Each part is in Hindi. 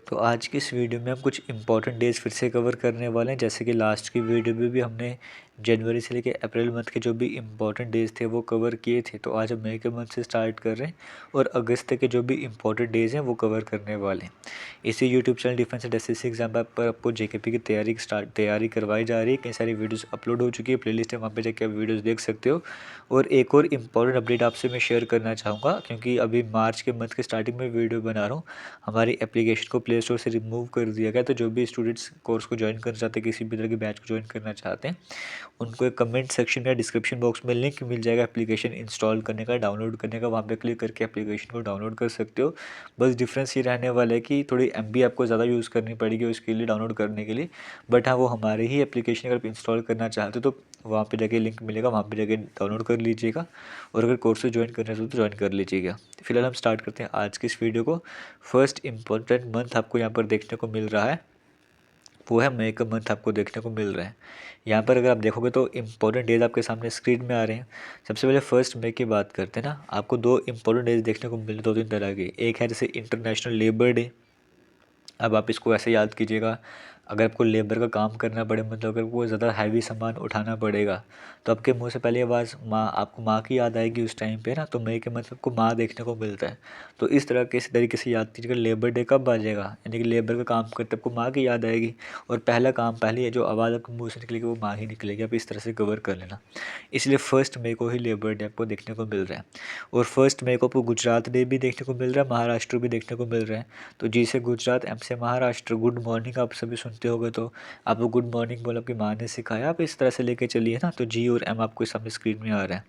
तो आज की इस वीडियो में हम कुछ इंपॉर्टेंट डेज़ फिर से कवर करने वाले हैं। जैसे कि लास्ट की वीडियो में भी हमने जनवरी से लेकर अप्रैल मंथ के जो भी इंपॉर्टेंट डेज़ थे वो कवर किए थे। तो आज हम मई के मंथ से स्टार्ट कर रहे हैं और अगस्त के जो भी इंपॉर्टेंट डेज़ हैं वो कवर करने वाले हैं। इसी YouTube channel defence and SSC exam पर आपको जेकेपी की तैयारी करवाई जा रही है। कई सारी वीडियोज़ अपलोड हो चुकी है, प्लेलिस्ट है, वहाँ पर जाकर आप वीडियोज़ देख सकते हो। और एक और इम्पॉर्टेंट अपडेट आपसे मैं शेयर करना चाहूँगा, क्योंकि अभी मार्च के मंथ के स्टार्टिंग में वीडियो बना रहा हूँ। हमारी एप्लीकेशन को प्ले स्टोर से रिमूव कर दिया गया। तो जो भी स्टूडेंट्स कोर्स को ज्वाइन करना चाहते हैं, किसी भी तरह के बैच को ज्वाइन करना चाहते हैं, उनको एक कमेंट सेक्शन या डिस्क्रिप्शन बॉक्स में लिंक मिल जाएगा एप्लीकेशन इंस्टॉल करने का, डाउनलोड करने का। वहाँ पे क्लिक करके एप्लीकेशन को डाउनलोड कर सकते हो। बस डिफरेंस ये रहने वाला है कि थोड़ी एमबी आपको ज़्यादा यूज़ करनी पड़ेगी उसके लिए, डाउनलोड करने के लिए। बट हाँ, वो हमारे ही एप्लीकेशन अगर आप इंस्टॉल करना चाहते हो तो वहाँ पे जाके लिंक मिलेगा, वहाँ पे जाके डाउनलोड कर लीजिएगा। और अगर कोर्स से ज्वाइन करना चाहते हो तो ज्वाइन कर लीजिएगा। फिलहाल हम स्टार्ट करते हैं आज की इस वीडियो को। फर्स्ट इम्पोर्टेंट मंथ आपको यहाँ पर देखने को मिल रहा है, वो है मई का मंथ आपको देखने को मिल रहा है। यहाँ पर अगर आप देखोगे तो इम्पोर्टेंट डेज आपके सामने स्क्रीन में आ रहे हैं। सबसे पहले फर्स्ट मई की बात करते हैं ना, आपको दो इम्पोर्टेंट डेज देखने को मिले, दो तीन तरह के। एक है जैसे इंटरनेशनल लेबर डे। अब आप इसको ऐसे याद कीजिएगा, अगर आपको लेबर का काम करना पड़े, मतलब अगर वो ज़्यादा हैवी सामान उठाना पड़ेगा, तो आपके मुंह से पहली आवाज़ माँ, आपको माँ की याद आएगी उस टाइम पे ना। तो मई के मतलब आपको माँ देखने को मिलता है। तो इस तरह के, इस तरीके से याद कीजिएगा लेबर डे कब आ जाएगा, यानी कि लेबर का काम करते आपको माँ की याद आएगी। और पहला काम, पहली जो आवाज़ आपके मुँह से निकलेगी वो माँ ही निकलेगी। आप इस तरह से कवर कर लेना। इसलिए फर्स्ट मई को ही लेबर डे आपको देखने को मिल रहा है। और फर्स्ट मई को आपको गुजरात डे भी देखने को मिल रहा है, महाराष्ट्र भी देखने को मिल रहा है। तो जी से गुजरात, एम से महाराष्ट्र। गुड मॉर्निंग आप सभी सुनते होंगे, तो आपको गुड मॉर्निंग बोला आपकी माँ ने सिखाया, आप इस तरह से लेके चलिए ना। तो जी और एम आपको सामने स्क्रीन में आ रहा है।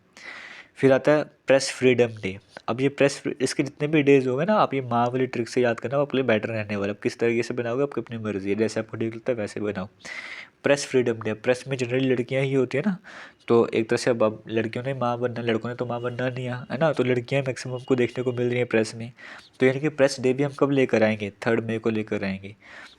फिर आता है प्रेस फ्रीडम डे। अब ये इसके जितने भी डेज होंगे ना, आप ये माँ वाली ट्रिक से याद करना, वो आपके लिए बेटर रहने वाला। आप किस तरीके से बनाओगे आपकी अपनी मर्जी है, जैसे आपको ठीक लगता है वैसे बनाओ। प्रेस फ्रीडम डे, प्रेस में जनरली लड़कियां ही होती है ना। तो एक तरह से अब लड़कियों ने माँ बनना, लड़कों ने तो माँ बनना नहीं है ना। तो लड़कियां मैक्सिमम को देखने को मिल रही हैं प्रेस में। तो यानी कि प्रेस डे भी हम कब लेकर आएंगे, 3 मई को लेकर आएंगे।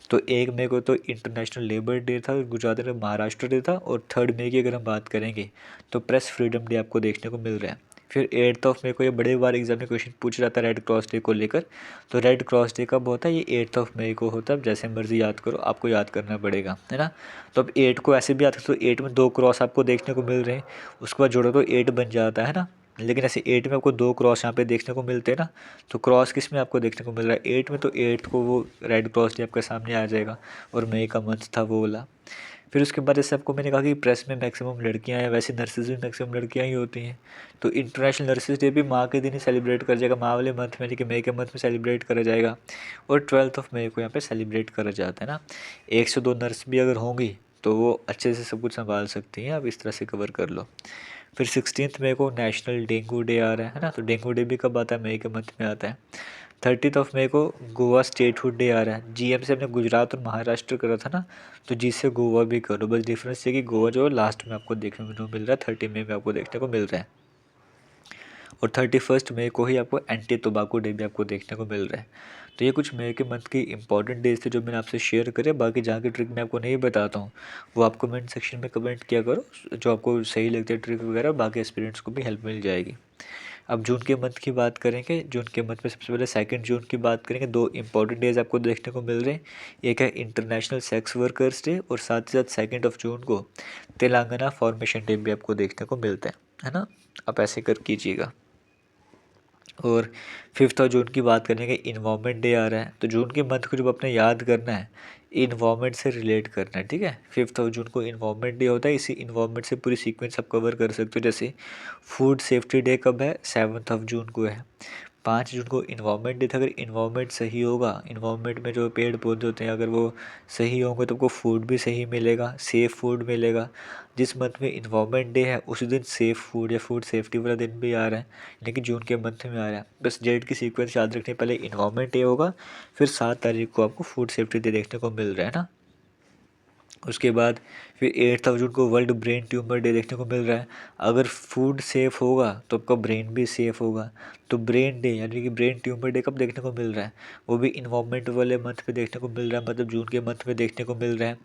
तो 1 मई को तो इंटरनेशनल लेबर डे था, गुजरात में महाराष्ट्र डे था। और 3 मई की अगर हम बात करेंगे तो प्रेस फ्रीडम डे आपको देखने को मिल रहा है। फिर 8 ऑफ मई को ये बड़े बार एग्जाम में क्वेश्चन पूछ रहा था रेड क्रॉस डे को लेकर। तो रेड क्रॉस डे कब होता है, ये 8 ऑफ मई को होता है। जैसे मर्जी याद करो, आपको याद करना पड़ेगा, है ना। तो अब 8 को ऐसे भी याद करो, तो 8 में 2 क्रॉस आपको देखने को मिल रहे हैं। उसके बाद जोड़ो तो 8 बन जाता है ना। लेकिन ऐसे 8 में आपको 2 क्रॉस यहाँ पे देखने को मिलते हैं ना। तो क्रॉस किस में आपको देखने को मिल रहा है, 8 में। तो 8 को वो रेड क्रॉस डे आपके सामने आ जाएगा। और मई का मंथ था वो वाला। फिर उसके बाद जैसे आपको मैंने कहा कि प्रेस में मैक्सिमम लड़कियां हैं, वैसे नर्सेज भी मैक्सिमम लड़कियां ही होती हैं। तो इंटरनेशनल नर्सेज डे भी माँ के दिन ही सेलिब्रेट कर जाएगा, माँ वाले मंथ में, यानी कि मई के मंथ में सेलिब्रेट करा जाएगा। और 12 ऑफ मई को यहाँ पे सेलिब्रेट करा जाता है ना। 1 से 2 नर्स भी अगर होंगी तो वो अच्छे से सब कुछ संभाल सकती हैं। आप इस तरह से कवर कर लो। फिर 16 मई को नेशनल डेंगू डे आ रहा है ना। तो डेंगू डे भी कब आता है, मई के मंथ में आता है। 30 मई को गोवा स्टेटहुड डे आ रहा है। जीएम से हमने गुजरात और महाराष्ट्र करा था ना, तो जी से गोवा भी करो। बस डिफरेंस ये कि गोवा जो लास्ट में आपको देखने को मिल रहा है, 30 मई में आपको देखने को मिल रहा है। और 31 मई को ही आपको एंटी टोबैको डे भी आपको देखने को मिल रहा है। तो ये कुछ मई के मंथ की इंपॉर्टेंट डेज थे जो मैंने आपसे शेयर करे। बाकी जहाँ की ट्रिक मैं आपको नहीं बताता हूँ, वो आप कमेंट सेक्शन में कमेंट किया करो, जो आपको सही लगती है ट्रिक वगैरह, बाकी एस्पिरेंट्स को भी हेल्प मिल जाएगी। अब जून के मंथ की बात करेंगे। जून के मंथ में सबसे पहले 2 जून की बात करेंगे। 2 इंपॉर्टेंट डेज आपको देखने को मिल रहे हैं। एक है इंटरनेशनल सेक्स वर्कर्स डे, और साथ ही साथ 2 जून को तेलंगाना फॉर्मेशन डे भी आपको देखने को मिलता है ना। आप ऐसे कर कीजिएगा। और 5 जून की बात करेंगे, इन्वामेंट डे आ रहा है। तो जून के मंथ को जब अपने याद करना है, इन्वामेंट से रिलेट करना है, ठीक है। 5 जून को इन्वामेंट डे होता है। इसी इन्वामेंट से पूरी सीक्वेंस आप कवर कर सकते हो। जैसे फूड सेफ्टी डे कब है, 7 जून को है। 5 जून को इन्वामेंट डे था। अगर इन्वामेंट सही होगा, इन्वामेंट में जो पेड़ पौधे होते हैं अगर वो सही होंगे तो आपको फूड भी सही मिलेगा, सेफ़ फूड मिलेगा। जिस मंथ में इन्वामेंट डे है उसी दिन सेफ़ फूड या फूड सेफ्टी वाला दिन भी आ रहा है, लेकिन जून के मंथ में आ रहा है। बस डेट की सीक्वेंस याद रखनी, पहले इन्वामेंट डे होगा, फिर 7 तारीख को आपको फूड सेफ्टी डे देखने को मिल रहा है ना। उसके बाद फिर 8 जून को वर्ल्ड ब्रेन ट्यूमर डे देखने को मिल रहा है। अगर फूड सेफ़ होगा तो आपका ब्रेन भी सेफ़ होगा। तो ब्रेन डे यानी कि ब्रेन ट्यूमर डे कब देखने को मिल रहा है, वो भी इन्वामेंट वाले मंथ में देखने को मिल रहा है, मतलब जून के मंथ में देखने को मिल रहा है।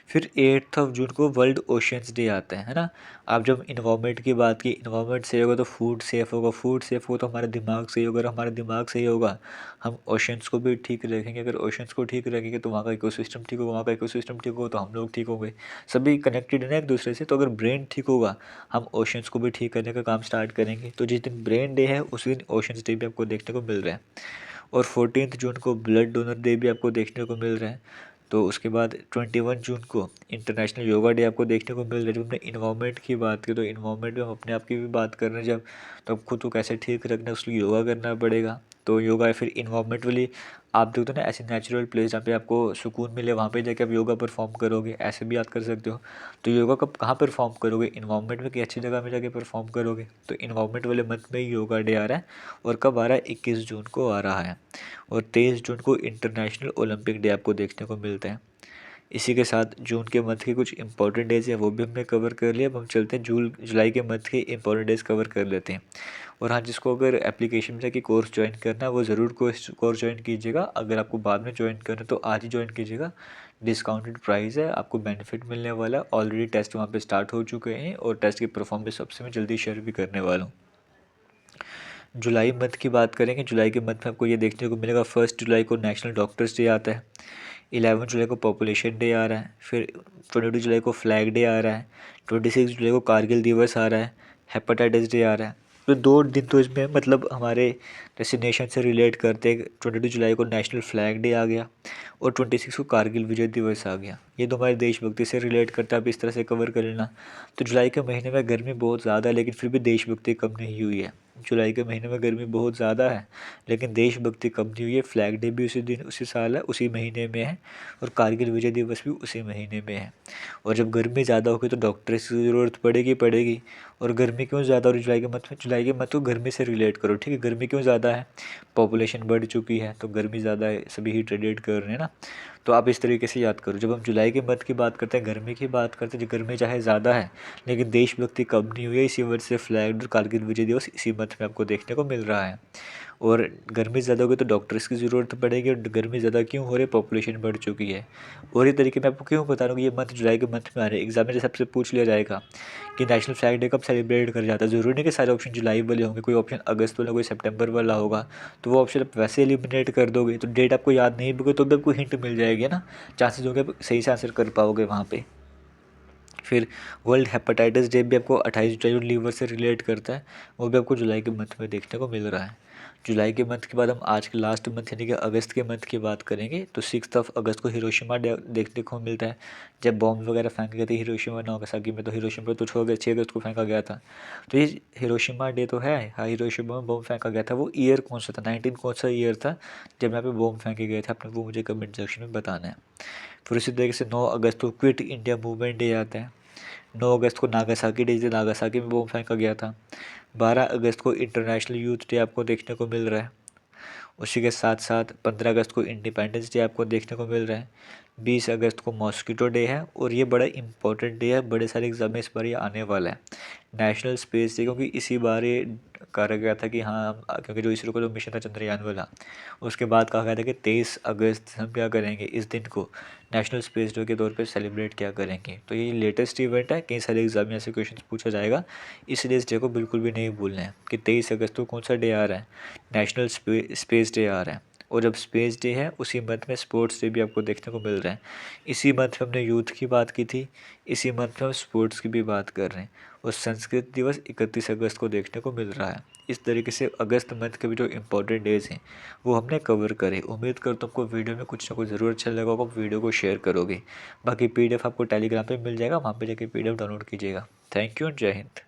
फिर 8 जून को वर्ल्ड ओशंस डे आता है ना। आप जब इन्वामेंट की बात की, इन्वामेंट सही होगा तो फूड सेफ़ होगा, फूड सेफ़ होगा तो हमारा दिमाग सही होगा, और हमारा दिमाग सही होगा, हम ओशंस को भी ठीक रखेंगे। अगर ओशंस को ठीक रखेंगे तो वहाँ का इकोसिस्टम ठीक होगा, वहाँ का इकोसिस्टम ठीक होगा तो हम लोग ठीक होंगे। सभी कनेक्टेड है ना एक दूसरे से। तो अगर ब्रेन ठीक होगा, हम ओशंस को भी ठीक करने का काम स्टार्ट करेंगे। तो जिस दिन ब्रेन डे है उस दिन ओशंस डे भी आपको देखने को मिल रहा है। और 14 जून को ब्लड डोनर डे भी आपको देखने को मिल रहा है। तो उसके बाद 21 जून को इंटरनेशनल योगा डे आपको देखने को मिल रहा है। जब हमने इन्वायरमेंट की बात की तो इन्वायरमेंट में हम अपने आप की भी बात कर रहे हैं। जब तो खुद को कैसे ठीक रखना है उसके लिए योगा करना पड़ेगा। तो योगा या फिर इन्वायरमेंट वाली आप देखते हो ना ऐसी नेचुरल प्लेस जहाँ पे आपको सुकून मिले, वहाँ पे जाके आप योगा परफॉर्म करोगे, ऐसे भी याद कर सकते हो। तो योगा कब कहाँ परफॉर्म करोगे? इन्वायरमेंट में, कि अच्छी जगह में जाके परफॉर्म करोगे। तो इन्वायरमेंट वाले मंथ में ही योगा डे आ रहा है। और कब आ रहा है? 21 जून को आ रहा है। और 23 जून को इंटरनेशनल ओलंपिक डे आपको देखने को मिलता है। इसी के साथ जून के मंथ के कुछ इंपॉर्टेंट डेज हैं वो भी हमने कवर कर लिया। अब हम चलते हैं जुलाई के मंथ के इंपॉर्टेंट डेज कवर कर लेते हैं। और हाँ, जिसको अगर एप्लीकेशन में जाके कोर्स ज्वाइन करना है वो ज़रूर कोर्स ज्वाइन कीजिएगा। अगर आपको बाद में ज्वाइन करना है तो आज ही ज्वाइन कीजिएगा। डिस्काउंटेड प्राइस है, आपको बेनिफिट मिलने वाला है। ऑलरेडी टेस्ट वहाँ पे स्टार्ट हो चुके हैं और टेस्ट की परफॉर्मेंस सबसे मैं जल्दी शेयर भी करने वाला हूँ। जुलाई मंथ की बात करेंगे। जुलाई के मंथ में आपको ये देखने को मिलेगा 1 जुलाई को नेशनल डॉक्टर्स डे आता है। 11 जुलाई को पॉपुलेशन डे आ रहा है। फिर 22 जुलाई को फ्लैग डे आ रहा है। 26 जुलाई को कारगिल दिवस आ रहा है। हेपेटाइटिस डे आ रहा है। तो 2 दिन तो इसमें मतलब हमारे डेस्टिनेशन से रिलेट करते हैं। 22 जुलाई को नेशनल फ्लैग डे आ गया और 26 को कारगिल विजय दिवस आ गया। ये तो हमारे देशभक्ति से रिलेट करता है। आप इस तरह से कवर कर लेना। तो जुलाई के महीने में गर्मी बहुत ज़्यादा है लेकिन फिर भी देशभक्ति कम नहीं हुई है। जुलाई के महीने में गर्मी बहुत ज़्यादा है लेकिन देशभक्ति कम नहीं हुई है। फ्लैग डे भी उसी दिन उसी साल है, उसी महीने में है। और कारगिल विजय दिवस भी उसी महीने में है। और जब गर्मी ज़्यादा होगी तो डॉक्टर्स की ज़रूरत पड़ेगी। और गर्मी क्यों ज़्यादा हो रही है जुलाई के मंथ में? जुलाई के मंथ को गर्मी से रिलेट करो, ठीक है। गर्मी क्यों ज़्यादा है? पॉपुलेशन बढ़ चुकी है तो गर्मी ज़्यादा है, सभी हीट रेडिएट कर रहे हैं ना। तो आप इस तरीके से याद करो। जब हम जुलाई के मंथ की बात करते हैं, गर्मी की बात करते हैं, जो गर्मी चाहे ज़्यादा है लेकिन देशभक्ति कम नहीं हुई है। इसी वजह से फ्लैग और कारगिल विजय दिवस इसी मंथ में आपको देखने को मिल रहा है। और गर्मी ज़्यादा होगी तो डॉक्टर्स की ज़रूरत पड़ेगी। और गर्मी ज़्यादा क्यों हो रही है? पॉपुलेशन बढ़ चुकी है। और ये तरीके मैं आपको क्यों बता रहा हूँ कि ये मंथ जुलाई के मंथ में आ रहे हैं। एग्जाम में जैसे आपसे पूछ लिया जाएगा कि नेशनल फ्लैग डे कब सेलिब्रेट कर जाता है। ज़रूरी नहीं कि सारे ऑप्शन जुलाई वाले होंगे, कोई ऑप्शन अगस्त वाला, कोई सितंबर वाला होगा। तो वो ऑप्शन आप वैसे एलिमिनेट कर दोगे तो डेट आपको याद नहीं होगी तो भी आपको हिंट मिल जाएगी ना। चांसेस होंगे आप सही से आंसर कर पाओगे वहाँ पे। फिर वर्ल्ड हेपेटाइटिस डे भी आपको 28 जुलाई और लीवर से रिलेट करता है। वो भी आपको जुलाई के मंथ में देखने को मिल रहा है। जुलाई के मंथ के बाद हम आज के लास्ट मंथ यानी कि अगस्त के मंथ की बात करेंगे। तो 6 अगस्त को हिरोशिमा डे देखने को मिलता है, जब बॉम्ब वगैरह फेंके गए थे हिरोशिमा नागासाकी में। तो हिरोशिमा पर तो 6 अगस्त को फेंका गया था। तो ये हिरोशिमा डे तो है। हाँ, हिरोशिमा में बॉम्ब फेंका गया था। वो ईयर कौन सा था? 19 कौन सा ईयर था जब यहाँ पे बॉम्ब फेंके गए थे? आपने वो मुझे कमेंट सेक्शन में बताना है। फिर उसी तरीके से 9 अगस्त को क्विट इंडिया मूवमेंट डे आता है। 9 अगस्त को नागासाकी डे, नागासाकी में बॉम्ब फेंका गया था। 12 अगस्त को इंटरनेशनल यूथ डे आपको देखने को मिल रहा है। उसी के साथ साथ 15 अगस्त को इंडिपेंडेंस डे आपको देखने को मिल रहा है। 20 अगस्त को मॉस्किटो डे है और ये बड़ा इंपॉर्टेंट डे है। बड़े सारे एग्जाम में इस बार ये आने वाला है। नेशनल स्पेस डे, क्योंकि इसी बार ये कहा गया था कि हाँ, क्योंकि जो इसरो का जो मिशन था चंद्रयान वाला, उसके बाद कहा गया था कि 23 अगस्त हम क्या करेंगे, इस दिन को नेशनल स्पेस डे के तौर पे सेलिब्रेट क्या करेंगे। तो ये लेटेस्ट इवेंट है। कई सारे एग्जाम में ऐसे क्वेश्चन पूछा जाएगा, इसलिए इस डे को बिल्कुल भी नहीं भूलना है कि 23 अगस्त को कौन सा डे आ रहा है? नेशनल स्पेस डे आ रहा है। और जब स्पेस डे है उसी मंथ में स्पोर्ट्स डे भी आपको देखने को मिल रहा है। इसी मंथ में हमने यूथ की बात की थी, इसी मंथ में हम स्पोर्ट्स की भी बात कर रहे हैं। और संस्कृत दिवस 31 अगस्त को देखने को मिल रहा है। इस तरीके से अगस्त मंथ के भी जो इंपॉर्टेंट डेज हैं वो हमने कवर करे। उम्मीद करता हूँ आपको वीडियो में कुछ ना कुछ ज़रूर अच्छा लगा होगा, वीडियो को शेयर करोगे। बाकी PDF आपको टेलीग्राम पे मिल जाएगा, वहाँ पे जाके PDF डाउनलोड कीजिएगा। थैंक यू और जय हिंद।